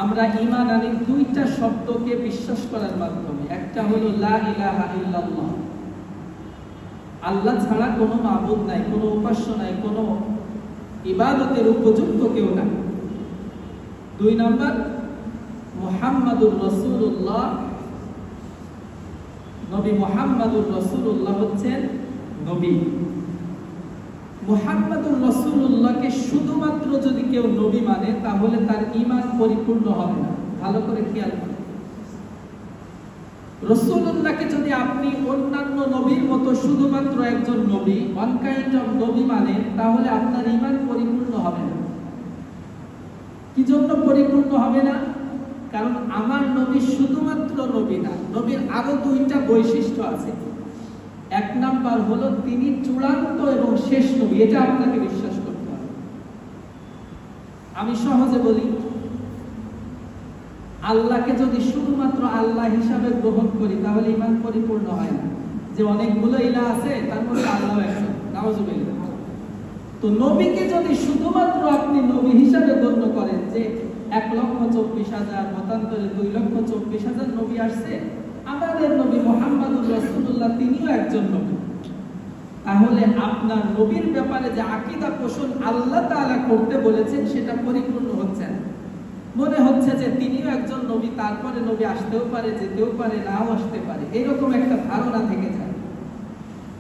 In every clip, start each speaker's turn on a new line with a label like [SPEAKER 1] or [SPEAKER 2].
[SPEAKER 1] আমরা ঈমান আনি দুইটা শব্দকে বিশ্বাস করার মাধ্যমে। একটা হলো লা ইলাহা ইল্লাল্লাহ, আল্লাহ ছাড়া কোনো মাবুদ নাই, কোনো উপাস্য নাই, কোনো ইবাদতের উপযুক্ত কেউ নাই। 2 নাম্বার মুহাম্মাদুর রাসূলুল্লাহ, নবী মুহাম্মাদুর রাসূলুল্লাহ হচ্ছেন নবী। মুহাম্মাদুর রাসূলুল্লাহকে শুধুমাত্র যদি কেউ নবী মানে তাহলে তার ঈমান পরিপূর্ণ হবে না। ভালো করে খেয়াল করুন, রাসূলুল্লাহকে যদি আপনি অন্যান্য নবীর মতো শুধুমাত্র একজন নবী, ওয়ান কাইন্ড অফ নবী মানে, তাহলে আপনার ঈমান পরিপূর্ণ হবে না। কি জন্য পরিপূর্ণ হবে না? কারণ আমার নবী শুধুমাত্র নবী না, নবীর আরো 2টা বৈশিষ্ট্য আছে। 1 নাম্বার হলো তিনি চূড়ান্ত এবং শেষ নবী, এটা আপনাকে বিশ্বাস করতে হবে। আমি সহজে বলি, আল্লাহকে যদি শুধুমাত্র আল্লাহ হিসাবে গ্রহণ করি তাহলে ঈমান পরিপূর্ণ হয় না। যে অনেকগুলো ইলাহ আছে তার মধ্যে আল্লাহ একজন, নাউজুবিল্লাহ। তো নবীকে যদি শুধুমাত্র আপনি নবী হিসাবে গণ্য করেন যে 1,24,000 মতান্তরে 2,24,000 নবী আসছে, আমাদের নবী মুহাম্মাদুর রাসূলুল্লাহ তিনিও একজন নবী, তাহলে আপনার নবীর ব্যাপারে যে আকীদা পোষণ আল্লাহ তাআলা করতে বলেছেন সেটা পরিপূর্ণ হচ্ছে না। মনে হচ্ছে যে তিনিও একজন নবী, তারপরে নবী আসতেও পারে, যেতেও পারে, নাও আসতে পারে, এরকম একটা ধারণা থেকে যায়।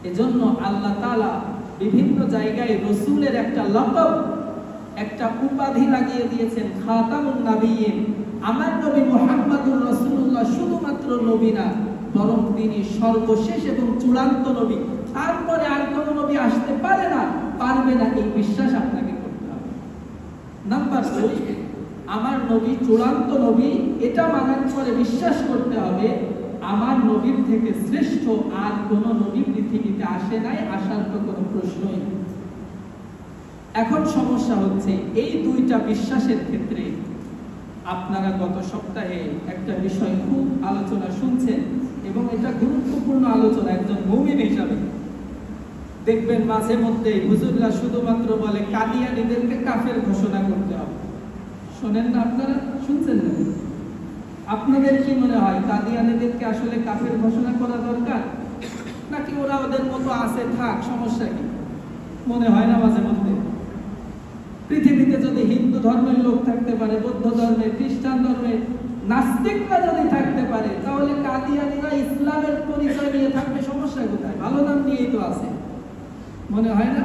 [SPEAKER 1] এজন্য আল্লাহ তাআলা বিভিন্ন জায়গায় রাসূলের একটা লকব, একটা উপাধি লাগিয়ে দিয়েছেন, খাতামুন নাবিয়্যিন। আমার নবী মুহাম্মাদুর রাসূলুল্লাহ শুধুমাত্র নবী না, বরং তিনি সর্বশেষ এবং চূড়ান্ত নবী। তারপরে আর কোনো নবী আসতে পারে না, পারবে না, এই বিশ্বাস আপনাকে করতে হবে। নাম্বার 2, আমার নবী চূড়ান্ত নবী, এটা মানার পরে বিশ্বাস করতে হবে আমার নবীর থেকে শ্রেষ্ঠ আর কোনো নবী পৃথিবীতে আসে নাই, আসার তো কোনো প্রশ্নই নেই। এখন সমস্যা হচ্ছে এই 2টা বিশ্বাসের ক্ষেত্রে আপনারা গত সপ্তাহে একটা বিষয় খুব আলোচনা শুনছেন এবং এটা গুরুত্বপূর্ণ আলোচনা। একজন মুমিন হিসাবে দেখবেন মাঝে মধ্যে হুজুররা শুধুমাত্র বলে কাদিয়ানীদেরকে কাফের ঘোষণা করতে হবে। শোনেন না আপনারা? শুনছেন না? আপনাদের কি মনে হয় কাদিয়ানীদেরকে আসলে কাফের ঘোষণা করা দরকার, নাকি ওরা ওদের মতো আছে, থাক, সমস্যা কি? মনে হয় না মাঝে মধ্যে? পৃথিবীতে যদি হিন্দু ধর্মের লোক থাকতে পারে, বৌদ্ধ ধর্মের, খ্রিস্টান ধর্মের, নাস্তিকরা যদি থাকতে পারে, তাহলে কাদিয়ানীরা ইসলামের পরিচয় নিয়ে থাকবে, সমস্যা কোথায়? ভালো নাম নিয়েই তো আছে, মনে হয় না?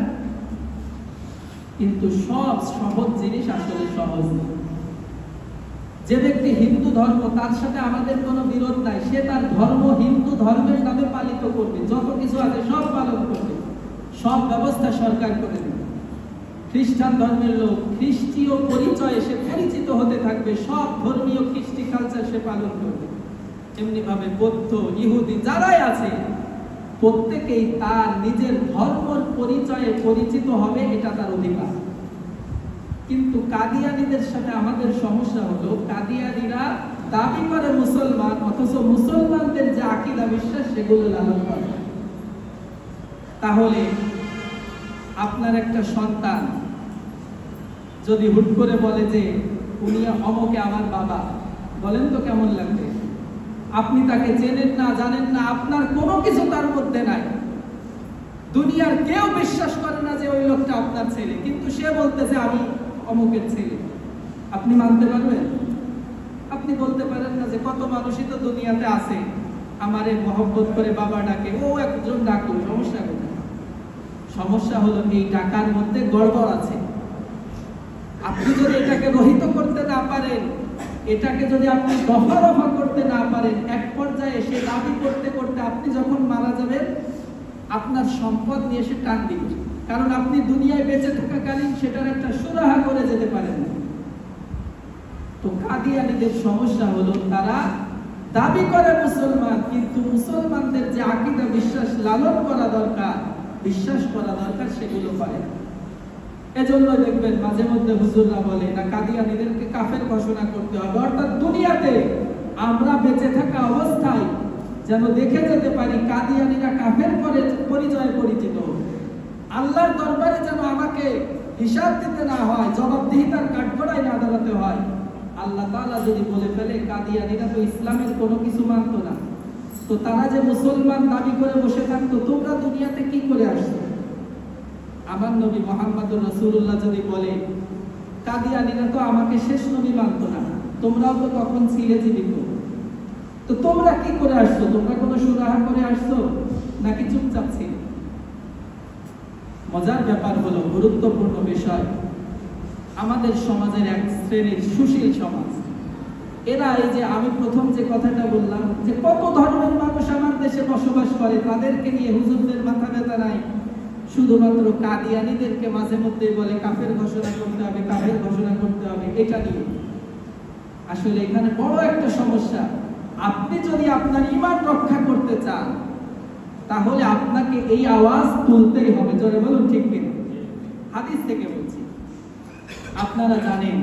[SPEAKER 1] কিন্তু সব সহজ জিনিস আসলে সহজ নয়। যে ব্যক্তি হিন্দু ধর্ম, তার সাথে আমাদের কোনো বিরোধ নাই, সে তার ধর্ম হিন্দু ধর্মের নামে পালিত করবে, যত কিছু আছে সব পালন করবে, সব ব্যবস্থা সরকার করে দেবে। খ্রিস্টান ধর্মের লোক খ্রিস্টীয় পরিচয়ে সে পরিচিত হতে থাকবে, সব ধর্মীয় কৃষ্টি কালচার সে পালন করবে। এমনি ভাবে বৌদ্ধ, ইহুদি যারাই আছে প্রত্যেকেই তার নিজের ধর্মের পরিচয়ে পরিচিত হবে, এটা তার অধিকার। কিন্তু কাদিয়ানীদের সাথে আমাদের সমস্যা হলো, কাদিয়ানীরা দাবি করে মুসলমান, অথচ মুসলমানদের যে আকীদা বিশ্বাস সেগুলো লালন করে। তাহলে আপনার একটা সন্তান যদি হুট করে বলে যে উনি অমকে আমার বাবা, বলেন তো কেমন লাগবে? আপনি তাকে চেনেন না, জানেন না, আপনার কোনো কিছু তার মধ্যে নাই, দুনিয়ার কেউ বিশ্বাস করে না যে ওই লোকটা আপনার ছেলে, কিন্তু সে বলতেছে আমি অমুকের ছেলে। আপনি মানতে পারবেন? আপনি বলতে পারেন না যে কত মানুষই তো দুনিয়াতে আছে আমারে মহব্বত করে বাবা ডাকে, ও একজন ডাকুক, সমস্যা কোথায়? সমস্যা হলো এই ডাকার মধ্যে গড়বড় আছে। আপনি যদি এটাকে রহিত করতে না পারেন, এটাকে যদি আপনি দফা রফা করতে না পারেন, এক পর্যায়ে সে দাবি করতে করতে আপনি যখন মারা যাবেন, আপনার সম্পদ নিয়ে সে টান দিবে, কারণ আপনি দুনিয়ায় বেঁচে থাকাকালীন সেটার একটা সুরাহা করে যেতে পারেন না। তো কাদিয়ানীদের সমস্যা হলো তারা দাবি করে মুসলমান, কিন্তু মুসলমানদের যে আকীদা বিশ্বাস লালন করা দরকার, বিশ্বাস করা দরকার, সেগুলো করে না। এজন্য দেখবেন মাঝে মধ্যে হুজুররা বলে না কাদিয়ানীদেরকে কাফের ঘোষণা করতে হবে, অর্থাৎ দুনিয়াতে আমরা বেঁচে থাকা অবস্থায় যেন দেখে যেতে পারি কাদিয়ানীরা কাফের পরিচয়ে পরিচিত, আল্লাহর দরবারে যেন আমাকে হিসাব দিতে না হয়, জবাবদিহিতার কাঠগড়ায় না দাঁড়াতে হয়, আল্লাহ তাআলা যদি বলে ফেলে কাদিয়ানীরা তো ইসলামের কোনো কিছু মানত না, তো তারা যে মুসলমান দাবি করে বসে থাকতো, তোমরা দুনিয়াতে কি করে আসছো? আমার নবী মুহাম্মদুর রাসূলুল্লাহ যদি বলে কাদিয়ানীরা তো আমাকে শেষ নবী মানত না, তোমরাও তো তখন ছিলে জীবিত, তো তোমরা কি করে আসছো? তোমরা কোনো সুরাহা করে আসছো নাকি চুপচাপ ছিলে? মজার ব্যাপার হলো, গুরুত্বপূর্ণ বিষয়, আমাদের সমাজের এক শ্রেণীর সুশীল সমাজ, এরা এই যে আমি প্রথম যে কথাটা বললাম যে কত ধর্মের মানুষ আমার দেশে বসবাস করে, তাদেরকে নিয়ে হুজুরদের মাথা ব্যথা নাই, শুধুমাত্র কাদিয়ানীদেরকে মাঝে মধ্যে বলে কাফের ঘোষণা করতে হবে, কাফের ঘোষণা করতে হবে, এটা নিয়ে। আসলে এখানে বড় একটা সমস্যা। আপনি যদি আপনার ঈমান রক্ষা করতে চান, তাহলে আপনাকে এই আওয়াজ তুলতেই হবে। জোরে বলুন ঠিক কিনা? হাদিস থেকে বলছি। আপনারা জানেন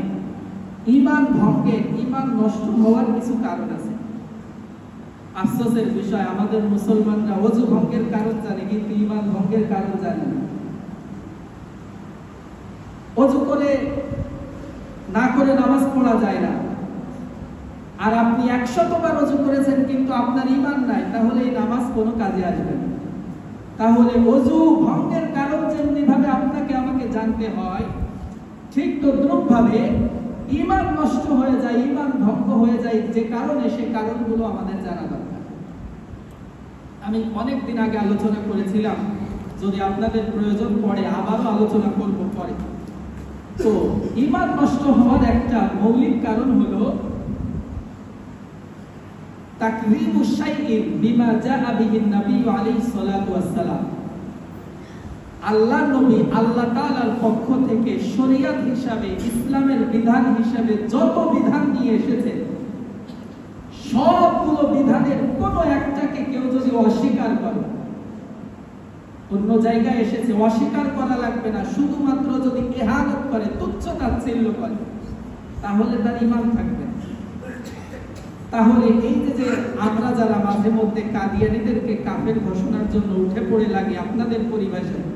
[SPEAKER 1] ঈমান ভঙ্গের, ঈমান নষ্ট হওয়ার কিছু কারণ আছে। আফসোসের বিষয়, আমাদের মুসলমানরা ওযু ভঙ্গের কারণ জানে কিন্তু ঈমান ভঙ্গের কারণ জানে না। ওযু করে না করে নামাজ পড়া যায় না, আর আপনি 100 বার ওযু করেছেন কিন্তু আপনার ঈমান নাই, তাহলে এই নামাজ কোনো কাজে আসবে না। তাহলে ওযু ভঙ্গের কারণ যেমনি ভাবে আপনাকে আমাকে জানতে হয়, ঠিক তদ্রুপ ভাবে ঈমান নষ্ট হয়ে যায়, ঈমান ভঙ্গ হয়ে যায় যে কারণে, সে কারণগুলো আমাদের জানা দরকার। আমি অনেক দিন আগে আলোচনা করেছিলাম, যদি আপনাদের প্রয়োজন পড়ে আবারও আলোচনা করব পরে। তো ঈমান নষ্ট হওয়ার একটা মৌলিক কারণ হলো তাকযীবু শাইইন বিমা জাআ বিহি নবী আলাইহিস সালাতু ওয়াস সালাম। আল্লাহ নবী আল্লাহ তাআলার পক্ষ থেকে শরীয়ত হিসাবে, ইসলামের বিধান হিসাবে যত বিধান নিয়ে এসেছে, সবগুলো বিধানের কোনো একটাকে কেউ যদি অস্বীকার করে, অন্য জায়গায় এসেছে অস্বীকার করা লাগবে না, শুধুমাত্র যদি ইহানত করে, তুচ্ছ তাচ্ছিল্য করে, তাহলে তার ঈমান থাকবে। তাহলে এই যে আমরা যারা মাঝে মধ্যে কাদিয়ানীদেরকে কাফের ঘোষণার জন্য উঠে পড়ে লাগে আপনাদের পরিভাষায়,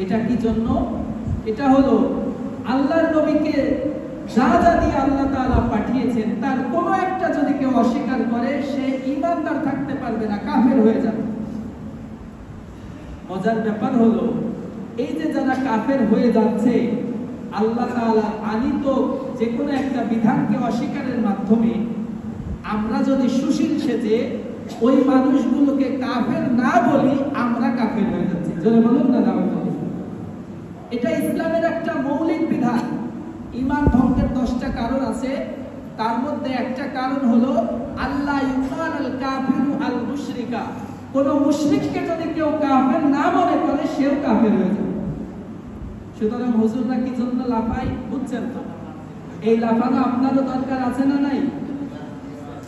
[SPEAKER 1] এটা কি জন্য? এটা হলো আল্লাহর নবীকে যা যা দিয়ে আল্লাহ তাআলা পাঠিয়েছেন তার কোনো একটা যদি কেউ অস্বীকার করে, সে ঈমানদার থাকতে পারবে না, কাফের হয়ে যাবে। মজার ব্যাপার হলো, এই যে যারা কাফের হয়ে যাচ্ছে, আল্লাহ তাআলা আনিত যে কোনো একটা বিধানকে অস্বীকারের মাধ্যমে আমরা যদি সুশীল সেজে ওই মানুষগুলোকে কাফের না বলি, আমরা কাফের হয়ে যাচ্ছি। জোরে বলুন না? এটা ইসলামের একটা মৌলিক বিধান। ঈমান ভঙ্গের 10টা কারণ আছে, তার মধ্যে একটা কারণ হলো আল্লাহ ইউকাল আল কাফিরু আল মুশরিকা। কোন মুশরিককে যদি কেউ কাফের না মনে করে, সেও কাফের হয়ে যাবে। সুতরাং হুজুররা কি জন্য লাফাই বুঝছেন তো? এই লাফানো আপনারও দরকার আছে না নাই?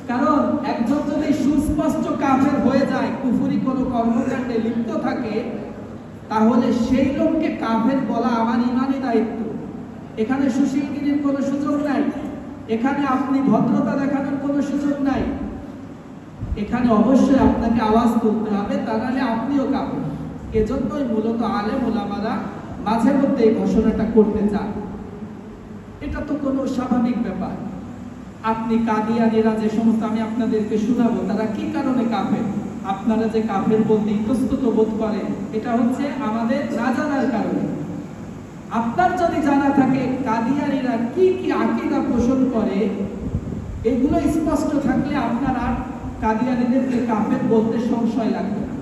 [SPEAKER 1] কারণ একজন যদি সুস্পষ্ট কাফের হয়ে যায়, কুফরি কোনো কর্মকাণ্ডে লিপ্ত থাকে, তাহলে সেই লোককে কাফের বলা আমার ঈমানি দায়িত্ব। এখানে সুশীলগিরির কোনো সুযোগ নাই, এখানে আপনি ভদ্রতা দেখানোর কোনো সুযোগ নাই। এখানে অবশ্যই আপনাকে আওয়াজ তুলতে হবে, তা নাহলে আপনিও কাফের। এজন্যই মূলত আলেম ওলামারা মাঝে মধ্যে এই ঘোষণাটা করতে চান। এটা তো কোনো স্বাভাবিক ব্যাপার। আপনি কাদিয়ানীরা যে সমস্ত আমি আপনাদেরকে শোনাবো, তারা কি কারণে কাফের, আপনারা যে কাফের বলতে ইতস্তত বোধ করেন, এটা হচ্ছে আমাদের না জানার কারণে। আপনার যদি জানা থাকে কাদিয়ানীরা কি কি আকীদা পোষণ করে, এগুলো স্পষ্ট থাকলে আপনার আর কাদিয়ানীদেরকে কাফের বলতে সংশয় লাগবে না।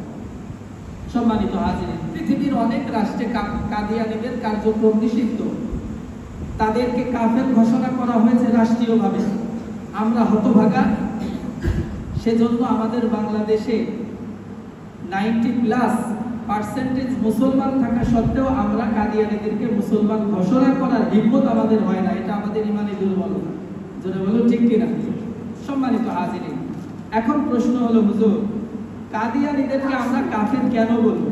[SPEAKER 1] সম্মানিত হাজিরিন, পৃথিবীর অনেক রাষ্ট্রে কাদিয়ানীদের কার্যক্রম নিষিদ্ধ, তাদেরকে কাফের ঘোষণা করা হয়েছে রাষ্ট্রীয়ভাবে। আমরা হতভাগা, সেজন্য আমাদের বাংলাদেশে 90+ মুসলমান থাকা সত্ত্বেও আমরা কাদিয়ানীদেরকে মুসলমান ঘোষণা করার হিম্মত আমাদের হয় না। এটা আমাদের ইমানি দুর্বলতা। জোরে বলুন ঠিক কিনা? সম্মানিত হাজিরিন, এখন প্রশ্ন হলো, হুজুর কাদিয়ানীদেরকে আমরা কাফের কেন বলবো?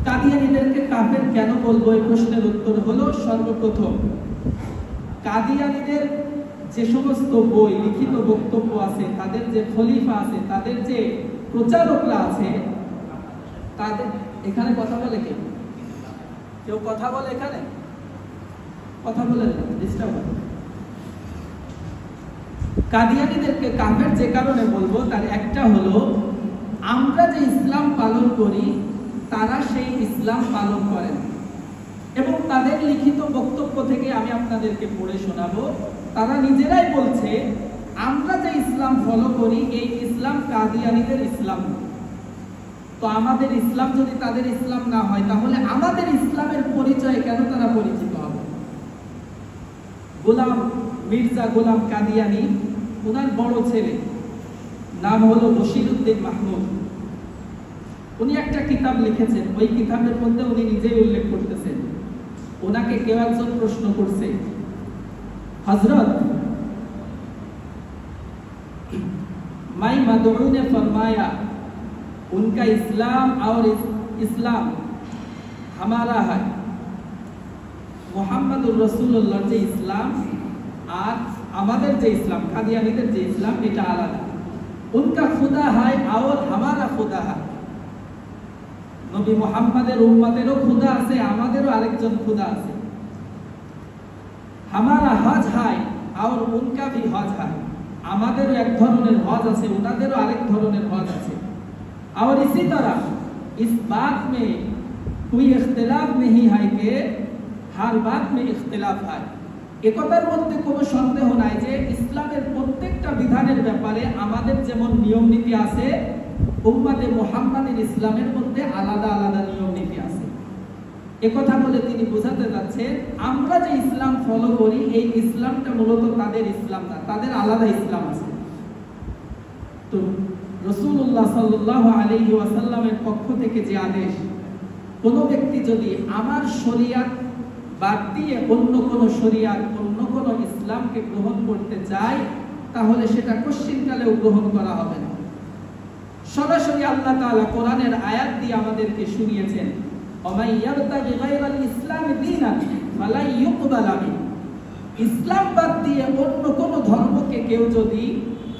[SPEAKER 1] কাদিয়ানীদেরকে কাফের কেন বলবো? এই প্রশ্নের উত্তর হলো, সর্বপ্রথম কাদিয়ানীদের যে সমস্ত বই, লিখিত বক্তব্য আছে, তাদের যে খলিফা আছে, তাদের যে প্রচারকরা আছে, তাদের এখানে কথা বলে কেউ কথা বলে? এখানে কথা বলেন না, ডিস্টার্ব হয়। কাদিয়ানীদেরকে কাফের যে কারণে বলবো তার একটা হলো, আমরা যে ইসলাম পালন করি তারা সেই ইসলাম পালন করে না। এবং তাদের লিখিত বক্তব্য থেকে আমি আপনাদেরকে পড়ে শোনাবো। তারা নিজেরাই বলছে, আমরা যে ইসলাম ফলো করি এই ইসলাম কাদিয়ানীদের ইসলাম। তো আমাদের ইসলাম যদি তাদের ইসলাম না হয়, তাহলে আমাদের ইসলামের পরিচয় কেন তারা পরিচিত হবে? মির্জা গোলাম কাদিয়ানী, ওনার বড় ছেলে নাম হলো বশিরউদ্দিন মাহমুদ। উনি একটা কিতাব লিখেছেন, ওই কিতাবের মধ্যে উনি নিজেই উল্লেখ করতেছেন, ওনাকে কেউ একজন প্রশ্ন করছে, হযরত माई मदऊ ने फरमाया उनका इस्लाम और इस्लाम हमारा है। मुहम्मदुर रसूलुल्लाह जे इस्लाम और हमारे जे इस्लाम, कादियानीদের যে ইসলাম এটা আলাদা। उनका खुदा है और हमारा खुदा है। নবী মুহাম্মাদের উম্মতেরও খুদা আছে, আমাদেরও আরেকজন খুদা আছে। हमारा हज है और उनका भी हज है। আমাদেরও এক ধরনের হজ আছে, ওনাদেরও আরেক ধরনের হজ আছে। और इसी तरह इस बात में कोई इख्तिलाफ नहीं है कि हर बात में इख्तिलाफ है। একতার মধ্যে কোনো সন্দেহ নাই যে ইসলামের প্রত্যেকটা বিধানের ব্যাপারে আমাদের যেমন নিয়ম নীতি আছে, উম্মতে মুহাম্মাদের ইসলামের মধ্যে আলাদা আলাদা নিয়ম নীতি আছে। একথা বলে তিনি বোঝাতে যাচ্ছেন, আমরা যে ইসলাম ফলো করি এই ইসলামটা মূলত তাদের ইসলাম না, তাদের আলাদা ইসলাম আছে। তো রাসূলুল্লাহ সাল্লাল্লাহু আলাইহি ওয়াসাল্লামের পক্ষ থেকে যে আদেশ, কোনো ব্যক্তি যদি আমার শরিয়াত বাদ দিয়ে অন্য কোনো শরিয়াত, অন্য কোনো ইসলামকে গ্রহণ করতে চায়, তাহলে সেটা কোশ্চিনকালেও গ্রহণ করা হবে না। সরাসরি আল্লাহ তাআলা কোরআনের আয়াত দিয়ে আমাদেরকে শুনিয়েছেন, ওমাই ইয়াবতাগি গায়রাল ইসলামি দীনান ফালা ইউকবাল মিনহু। ইসলাম বাদ দিয়ে অন্য কোনো ধর্মকে কেউ যদি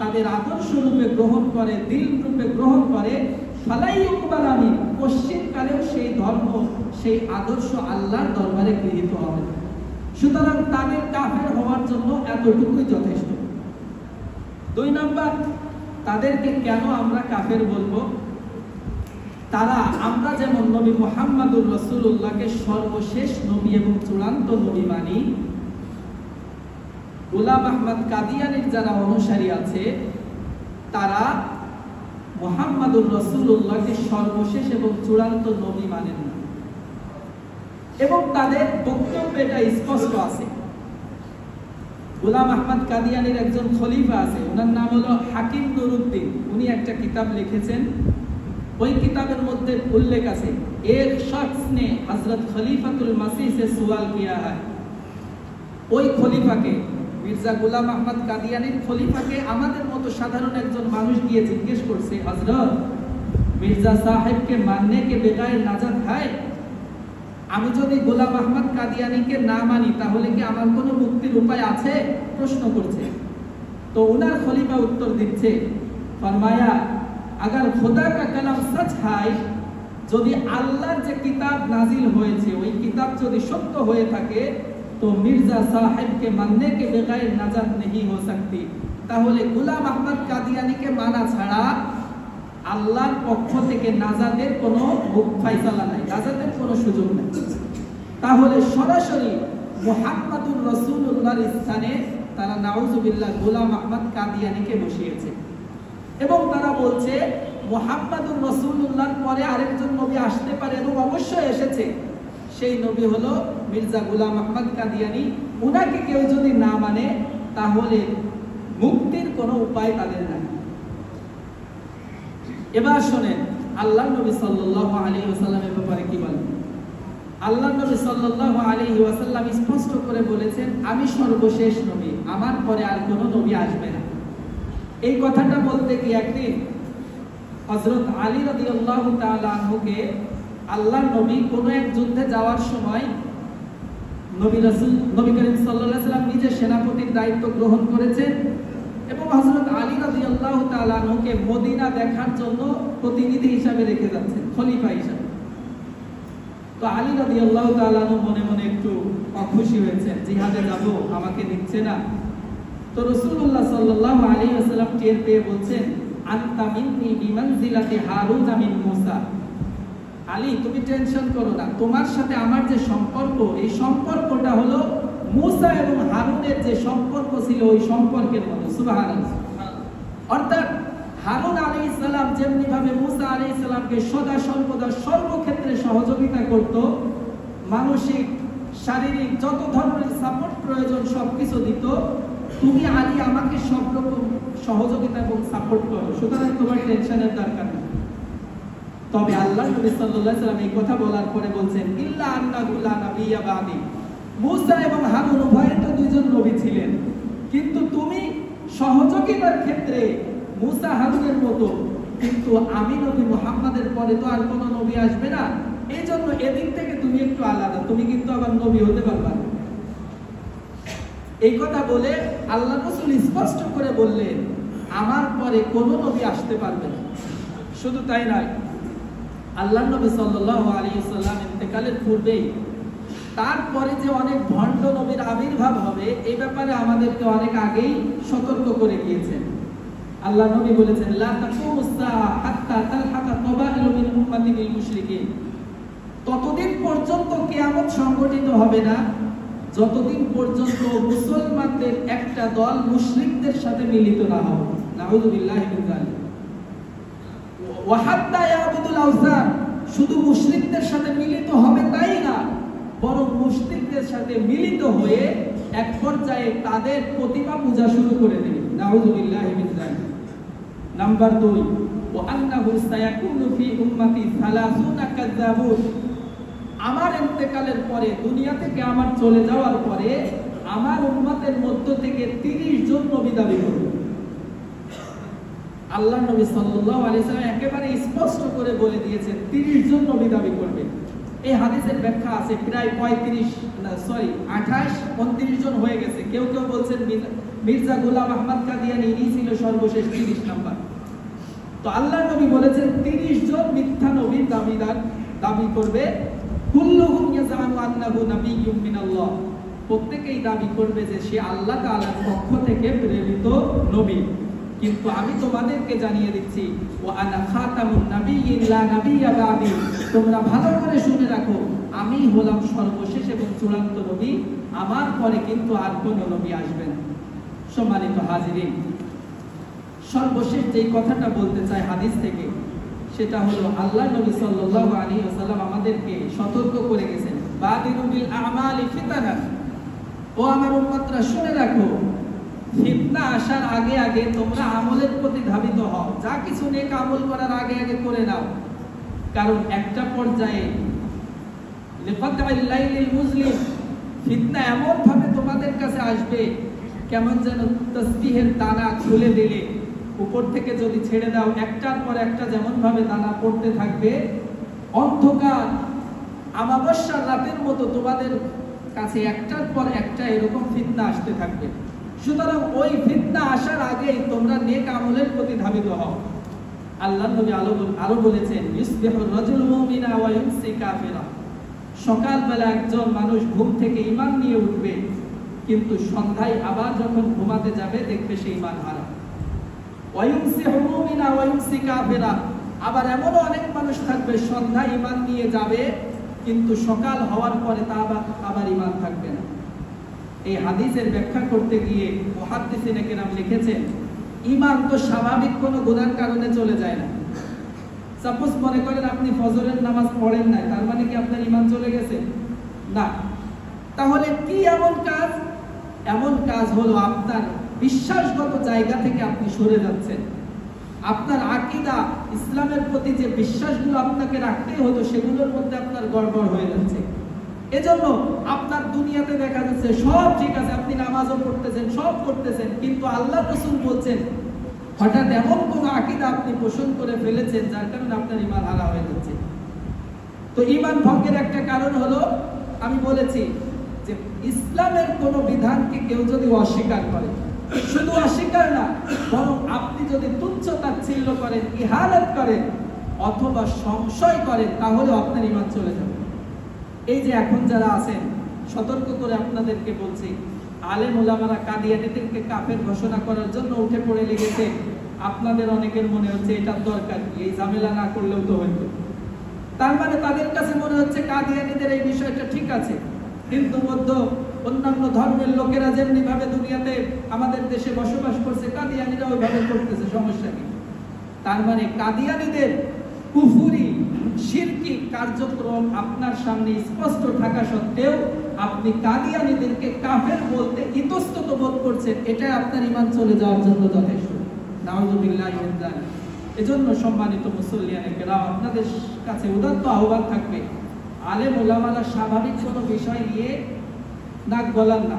[SPEAKER 1] তাদের আদর্শ রূপে গ্রহণ করে, দিন রূপে গ্রহণ করে, ফালা ইউকবাল মিনহু, কোশ্চিনকালেও সেই ধর্ম, সেই আদর্শ আল্লাহর দরবারে গৃহীত হবে না। সুতরাং তাদের কাফের হওয়ার জন্য এতটুকুই যথেষ্ট। 2 নাম্বার, তাদেরকে কেন আমরা কাফের বলবো? তারা আমরা যেমন নবী মুহাম্মদুর রাসূলুল্লাহকে সর্বশেষ নবী এবং চূড়ান্ত নবী মানি, গোলাম আহমদ কাদিয়ানীর যারা অনুসারী আছে তারা মুহাম্মদুর রাসূলুল্লাহকে সর্বশেষ এবং চূড়ান্ত নবী মানেন না। এবং তাদের বক্তব্যে এটা স্পষ্ট আছে। গোলাম আহমদ কাদিয়ানীর একজন খলিফা আছে, ওনার নাম হলো হাকিম নুরউদ্দিন। উনি একটা কিতাব লিখেছেন, ওই কিতাবের মধ্যে উল্লেখ আছে, এক শখস নে হযরত খলিফাতুল মসিহ সে সওয়াল কিয়া है। ওই খলিফাকে, মির্জা গোলাম আহমদ কাদিয়ানীর খলিফাকে আমাদের মতো সাধারণ একজন মানুষ গিয়ে জিজ্ঞেস করছে, হযরত মির্জা সাহেবকে মাননে কে বেগায়ের নাজাত হয়? আমি যদি গোলাম আহমদ কাদিয়ানীকে না মানি তাহলে কি আমার কোনো মুক্তির উপায় আছে? প্রশ্ন করছে। তো ওনার খলিফা উত্তর দিচ্ছে, ফরমায়া अगर खुदा का कलाम सच है, যদি আল্লাহর যে কিতাব নাজিল হয়েছে ওই কিতাব যদি সত্য হয়ে থাকে, তো মির্জা সাহেবকে মাননে কে বেগায়ের নাজাত नहीं हो सकती। তাহলে গোলাম আহমদ কাদিয়ানীকে মানা ছাড়া আল্লাহর পক্ষ থেকে নাজাতের কোনো ফায়সালা নাই, নাজাতের কোনো সুযোগ নেই। তাহলে সরাসরি মুহাম্মদুর রাসূলুল্লাহর স্থানে তারা নাউযুবিল্লাহ গোলাম আহমদ কাদিয়ানীকে বসিয়েছে। এবং তারা বলছে মুহাম্মদুর রাসূলুল্লাহর পরে আরেকজন নবী আসতে পারে, এবং অবশ্যই এসেছে। সেই নবী হলো মির্জা গোলাম আহমদ কাদিয়ানী। উনাকে কেউ যদি না মানে তাহলে মুক্তির কোনো উপায় তাদের নাই। এবার শুনেন আল্লাহর নবী সাল্লাল্লাহু আলাইহি ওয়াসাল্লামের ব্যাপারে কি বলেন। আল্লাহর নবী সাল্লাল্লাহু আলাইহি ওয়াসাল্লাম স্পষ্ট করে বলেছেন, আমি সর্বশেষ নবী, আমার পরে আর কোনো নবী আসবে না। এই কথাটা বলতে কি একদিন হযরত আলী রাদিয়াল্লাহু তাআলা আনহুকে আল্লাহর নবী কোনো এক যুদ্ধে যাওয়ার সময় নবী করিম সাল্লাল্লাহু আলাইহি ওয়াসাল্লাম নিজে সেনাপতির দায়িত্ব গ্রহণ করেছেন, এবং হযরত আলী রাদিয়াল্লাহু তাআলা আনহুকে মদিনা দেখার জন্য প্রতিনিধি হিসাবে রেখে যাচ্ছেন, খলিফা হিসাবে। তো আলী রাদিয়াল্লাহু তাআলা মনে মনে একটু অখুশি হয়েছেন, জিহাদে যাব, আমাকে নিচ্ছে না। তো রাসূলুল্লাহ সাল্লাল্লাহু আলাইহি ওয়াসাল্লাম টের পেয়ে বলছেন, আনতা মিন্নি বিমানজিলাতি হারুন মিন মুসা। আলী, তুমি টেনশন করো না, তোমার সাথে আমার যে সম্পর্ক, এই সম্পর্কটা হলো মুসা এবং হারুনের যে সম্পর্ক ছিল ওই সম্পর্কের মতো। সুবহানাল্লাহ। অর্থাৎ হারুন আলাইহিস সালাম যেমনি ভাবে মুসা আলাইহিস সালামকে সদা সর্বদা সর্বক্ষেত্রে সহযোগিতা করত, মানসিক শারীরিক যত ধরনের সাপোর্ট প্রয়োজন সবকিছু দিত, তুমি আলী আমাকে সব রকম সহযোগিতা এবং সাপোর্ট করো, সুতরাং তোমার টেনশনের দরকার নেই। তবে আল্লাহর নবী সাল্লাল্লাহু আলাইহি ওয়াসাল্লাম এই কথা বলার পরে বলছেন, ইল্লা আন্নাহু লা নাবিয়্যা বাদি। মুসা এবং হারুন উভয়ে তো দুইজন নবী ছিলেন, কিন্তু তুমি সহযোগিতার ক্ষেত্রে মুসা হারুনের মতো, কিন্তু আমি নবী মুহাম্মাদের পরে তো আর কোনো নবী আসবে না, এই জন্য এদিক থেকে তুমি একটু আলাদা, তুমি কিন্তু আবার নবী হতে পারবা না। এই কথা বলে আল্লাহ রাসূল স্পষ্ট করে বললেন, আমার পরে কোনো নবী আসতে পারবে না। শুধু তাই নয়, আল্লাহর নবী সাল্লাল্লাহু আলাইহি ওয়াসাল্লাম ইন্তেকালের পূর্বেই তারপরে যে অনেক ভণ্ড নবীর আবির্ভাব হবে এই ব্যাপারে আমাদেরকে অনেক আগেই সতর্ক করে গিয়েছেন। আল্লাহ নবী বলেছেন, লা তাকুমুস সাআ হাত্তা তালহাকা তাবাইলু মিন উম্মতি বিল মুশরিকিন। ততদিন পর্যন্ত কিয়ামত সংঘটিত হবে না যতদিন পর্যন্ত মুসলমানদের একটা দল মুশরিকদের সাথে মিলিত না হবে। নাউযুবিল্লাহি মিন যালিক। ওয়া হাত্তা ইয়াবুদুল আওসান, শুধু মুশরিকদের সাথে মিলিত হবে তাই না, বরং মুশরিকদের সাথে মিলিত হয়ে এক পর্যায়ে তাদের প্রতিমা পূজা শুরু করে দেবে। নাউযুবিল্লাহি মিন যালিক। নাম্বার 2, ওয়া আন্নাহু সায়াকুনু ফি উম্মতি 30 কাযাবুন। আমার ইন্তেকালের পরে, দুনিয়া থেকে আমার চলে যাওয়ার পরে আমার উম্মতের মধ্য থেকে 30 জন নবী দাবি করবে। আল্লাহ নবী সাল্লাল্লাহু আলাইহি ওয়াসাল্লাম একেবারে স্পষ্ট করে বলে দিয়েছেন 30 জন নবী দাবি করবে। এই হাদিসের ব্যাখ্যা আছে, প্রায় 28-29 জন হয়ে গেছে। কেউ কেউ বলছেন মির্জা গোলাম আহমদ কাদিয়ানী ইনি ছিল সর্বশেষ 30 নাম্বার। তো আল্লাহ নবী বলেছেন 30 জন মিথ্যা নবীর দাবিদার দাবি করবে। কুল্লুহুম ইয়াজামু আন্নাহু নাবিয়্যুম মিনাল্লাহ। প্রত্যেকেই দাবি করবে যে সে আল্লাহ তাআলার পক্ষ থেকে প্রেরিত নবী। কিন্তু আমি তোমাদেরকে জানিয়ে দিচ্ছি, ওয়া আনা খাতামুন নাবিয়্যিন লা নাবিয়্যা বাদি। তোমরা ভালো করে শুনে রাখো, আমি হলাম সর্বশেষ এবং চূড়ান্ত নবী, আমার পরে কিন্তু আর কোনো নবী আসবে না। সম্মানিত হাজিরিন, সর্বশেষ যেই কথাটা বলতে চাই হাদিস থেকে, সেটা হলো আল্লাহ নবী সাল্লাল্লাহু আলাইহি ওয়াসাল্লাম আমাদেরকে সতর্ক করে গেছেন, বাদিরু বিল আমালি ফিতানান। ও আমার উম্মতরা শুনে রাখো, ফিতনা আসার আগে আগে তোমরা আমলের প্রতি ধাবিত হও, যা কিছু নেক আমল করার আগে আগে করে নাও। কারণ একটা পর্যায়ে লিফাতাইল লাইলিল মুজলিম, ফিতনা এমন ভাবে তোমাদের কাছে আসবে, কেমন যেন তাসবিহের দানা খুলে দিলে উপর থেকে যদি ছেড়ে দাও, একটার পর একটা যেমন ভাবে দানা পড়তে থাকবে, অন্ধকার আমাবস্যার রাতের মতো তোমাদের কাছে একটার পর একটা এরকম ফিতনা আসতে থাকবে। সুতরাং ওই ফিতনা আসার আগেই তোমরা নেক আমলের প্রতি ধাবিত হও। আল্লাহ নবী আরো বলেছেন, ইসবিহুর রাজুল মুমিনা ওয়া ইউমসি কাফিরা। সকালবেলা একজন মানুষ ঘুম থেকে ঈমান নিয়ে উঠবে, কিন্তু সন্ধ্যায় আবার যখন ঘুমাতে যাবে দেখবে সে ঈমান হারা। ওয়া ইউমসি মুমিনা ওয়া ইউমসি কাফিরা। আবার এমনও অনেক মানুষ থাকবে সন্ধ্যায় ঈমান নিয়ে যাবে, কিন্তু সকাল হওয়ার পরে তা আবার ঈমান থাকবে না। এই হাদিসের ব্যাখ্যা করতে গিয়ে মুহাদ্দিসিনে কেরাম লিখেছেন, ঈমান তো স্বাভাবিক কোনো গুনার কারণে চলে যায় না। সাপোজ মনে করেন আপনি ফজরের নামাজ পড়েন না, তার মানে কি আপনার ঈমান চলে গেছে? না। তাহলে কি এমন কাজ? এমন কাজ হলো আপনার বিশ্বাসগত জায়গা থেকে আপনি সরে যাচ্ছেন। আপনার আকীদা, ইসলামের প্রতি যে বিশ্বাসগুলো আপনাকে রাখতেই হতো সেগুলোর মধ্যে আপনার গড়বড় হয়ে যাচ্ছে। এজন্য আপনার দুনিয়াতে দেখা যাচ্ছে সব ঠিক আছে, আপনি নামাজও পড়তেছেন, সব করতেছেন, কিন্তু আল্লাহর রাসূল বলছেন হঠাৎ এমন কোন আকীদা আপনি পোষণ করে ফেলেছেন যার কারণে আপনার ঈমান হারা হয়ে যাচ্ছে। তো ঈমান ভঙ্গের একটা কারণ হলো, আমি বলেছি যে ইসলামের কোন বিধানকে কেউ যদি অস্বীকার করে, শুধু অস্বীকার না, বরং আপনি যদি তুচ্ছ তাচ্ছিল্য করেন, ইহানাত করেন অথবা সংশয় করেন, তাহলে আপনার ঈমান চলে যাবে। এই যে এখন যারা আছেন, সতর্ক করে আপনাদেরকে বলছি, আলেম ওলামারা কাদিয়ানীদেরকে কাফের ঘোষণা করার জন্য উঠে পড়ে লেগেছে। আপনাদের অনেকের মনে হচ্ছে এটার দরকার কি, এই ঝামেলা না করলেও তো হইতো। তার মানে তাদের কাছে মনে হচ্ছে কাদিয়ানীদের এই বিষয়টা ঠিক আছে, হিন্দু বৌদ্ধ অন্যান্য ধর্মের লোকেরা যেমনি ভাবে দুনিয়াতে আমাদের দেশে বসবাস করছে, কাদিয়ানীরা ওইভাবে করতেছে, সমস্যা কি? তার মানে কাদিয়ানীদের কুফরি শিরকি কার্যক্রম আপনার সামনে স্পষ্ট থাকা সত্ত্বেও আপনি কাদিয়ানীদেরকে কাফের বলতে ইতস্তত বোধ করছেন, এটা আপনার ঈমান চলে যাওয়ার জন্য যথেষ্ট। নাউযুবিল্লাহি মিন যালিক। এজন্য সম্মানিত মুসল্লিয়ানে কেরাম, আপনাদের কাছে উদাত্ত আহ্বান থাকবে, আলেম ওলামারা স্বাভাবিক কোনো বিষয় নিয়ে নাক গলান না।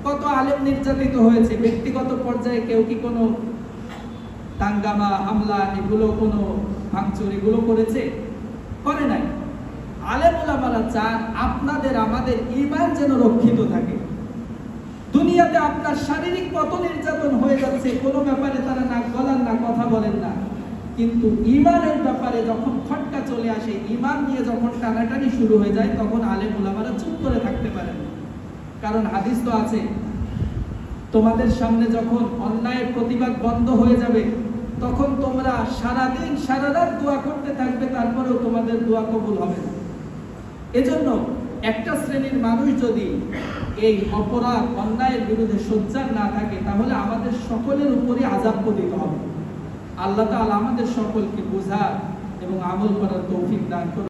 [SPEAKER 1] কত আলেম নির্যাতিত হয়েছে ব্যক্তিগত পর্যায়ে, কেউ কি কোনো দাঙ্গামা হামলা এগুলো কোনো ভাঙচুর এগুলো করেছে? করে নাই। আলেম ওলামারা চান আপনাদের আমাদের ঈমান যেন রক্ষিত থাকে। দুনিয়াতে আপনার শারীরিক কত নির্যাতন হয়ে যাচ্ছে, কোনো ব্যাপারে তারা নাক গলান না, কথা বলেন না, কিন্তু ঈমানের ব্যাপারে যখন খটকা চলে আসে, ঈমান নিয়ে যখন টানাটানি শুরু হয়ে যায়, তখন আলেম ওলামারা চুপ করে থাকতে পারেন। কারণ হাদিস তো আছে, তোমাদের সামনে যখন অন্যায়ের প্রতিবাদ বন্ধ হয়ে যাবে, তখন তোমরা সারাদিন সারা রাত দোয়া করতে থাকবে, তারপরেও তোমাদের দোয়া কবুল হবে না। এজন্য একটা শ্রেণীর মানুষ যদি এই অপরাধ অন্যায়ের বিরুদ্ধে সোচ্চার না থাকে, তাহলে আমাদের সকলের উপরই আযাব পতিত হবে। আল্লাহ তাআলা আমাদের সকলকে বোঝার এবং আমল করার তৌফিক দান করুন।